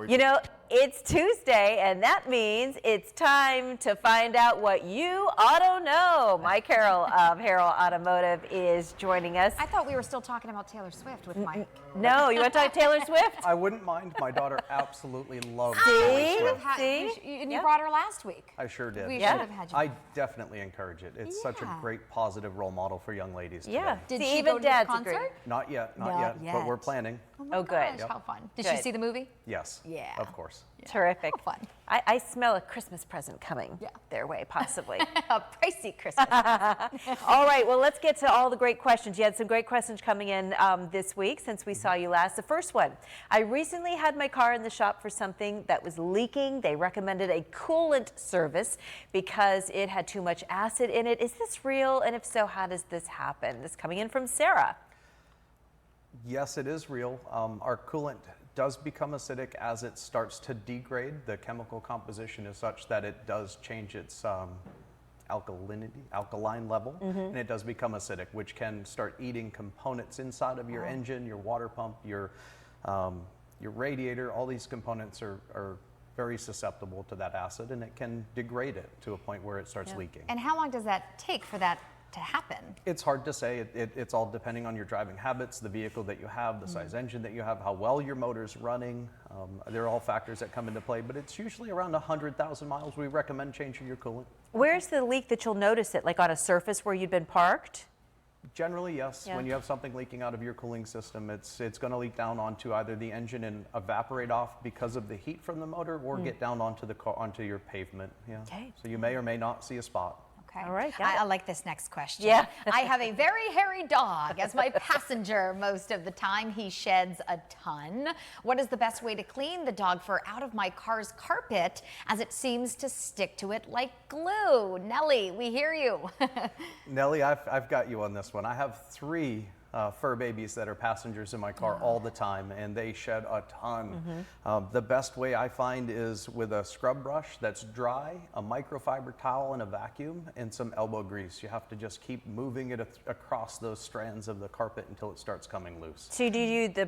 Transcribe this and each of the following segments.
You know, it's Tuesday, and that means it's time to find out what you ought to know. Mike Harrell of Harrell Automotive is joining us. I thought we were still talking about Taylor Swift with Mike. No, you want to talk Taylor Swift? I wouldn't mind. My daughter absolutely loves See? Taylor Swift. See? And you brought her last week. I sure did. We Yeah. should have had you. I definitely encourage it. It's such a great positive role model for young ladies today. Yeah. Did See, she even go to the dads concert? agree. Not yet, Not but yet. we're planning. my Oh, good. gosh, how fun. Did Good. she see the movie? Yes. Yeah. Of course. Yeah. Terrific. How fun. I smell a Christmas present coming their way, possibly. A pricey Christmas. All right, well, let's get to all the great questions. You had some great questions coming in this week since we saw you last. The first one, I recently had my car in the shop for something that was leaking. They recommended a coolant service because it had too much acid in it. Is this real? And if so, how does this happen? This coming in from Sarah. Yes, it is real. Our coolant does become acidic as it starts to degrade. The chemical composition is such that it does change its alkaline level, and it does become acidic, which can start eating components inside of your engine, your water pump, your radiator. All these components are very susceptible to that acid, and it can degrade it to a point where it starts leaking. And how long does that take for that to happen? It's hard to say. It's all depending on your driving habits, the vehicle that you have, the size engine that you have, how well your motor's running. They're all factors that come into play, but it's usually around 100,000 miles. We recommend changing your coolant. Where's the leak that you'll notice it? Like on a surface where you'd been parked? Generally, yes. Yeah. When you have something leaking out of your cooling system, it's going to leak down onto either the engine and evaporate off because of the heat from the motor, or get down onto the car, onto your pavement. Yeah. Okay. So you may or may not see a spot. Okay. All right, got it. I like this next question. Yeah. I have a very hairy dog as my passenger most of the time. He sheds a ton. What is the best way to clean the dog fur out of my car's carpet, as it seems to stick to it like glue? Nellie, we hear you. Nellie, I've got you on this one. I have 3 fur babies that are passengers in my car all the time, and they shed a ton. The best way I find is with a scrub brush that's dry, a microfiber towel, and a vacuum, and some elbow grease. You have to just keep moving it across those strands of the carpet until it starts coming loose. So do you do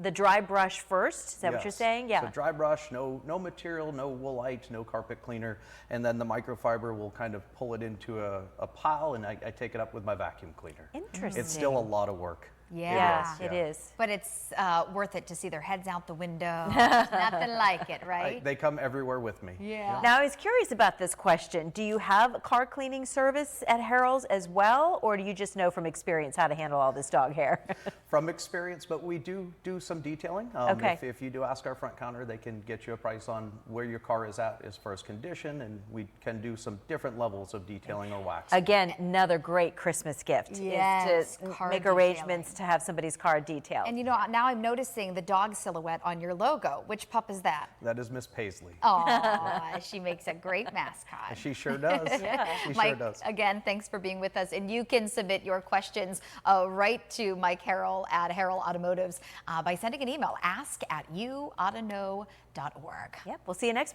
the dry brush first? Is that what you're Yes. saying? Yeah. So dry brush, no material, no woolite, no carpet cleaner, and then the microfiber will kind of pull it into a pile, and I take it up with my vacuum cleaner. Interesting. It's still a lot of work. Yeah. It is. But it's worth it to see their heads out the window. Nothing like it, right? They come everywhere with me. Yeah. Now, I was curious about this question. Do you have a car cleaning service at Harrell's as well, or do you just know from experience how to handle all this dog hair? From experience, but we do some detailing. Okay. If you do ask our front counter, they can get you a price on where your car is at as far as condition, and we can do some different levels of detailing or waxing. Again, another great Christmas gift Yes, is to car make detailing. arrangements to have somebody's car detailed. And you know, now I'm noticing the dog silhouette on your logo. Which pup is that? That is Miss Paisley. Oh, she makes a great mascot. She sure does. She Mike, sure does. again, thanks for being with us. And you can submit your questions right to Mike Harrell at Harrell Automotives by sending an email, ask@yououghtaknow.org. Yep, we'll see you next week.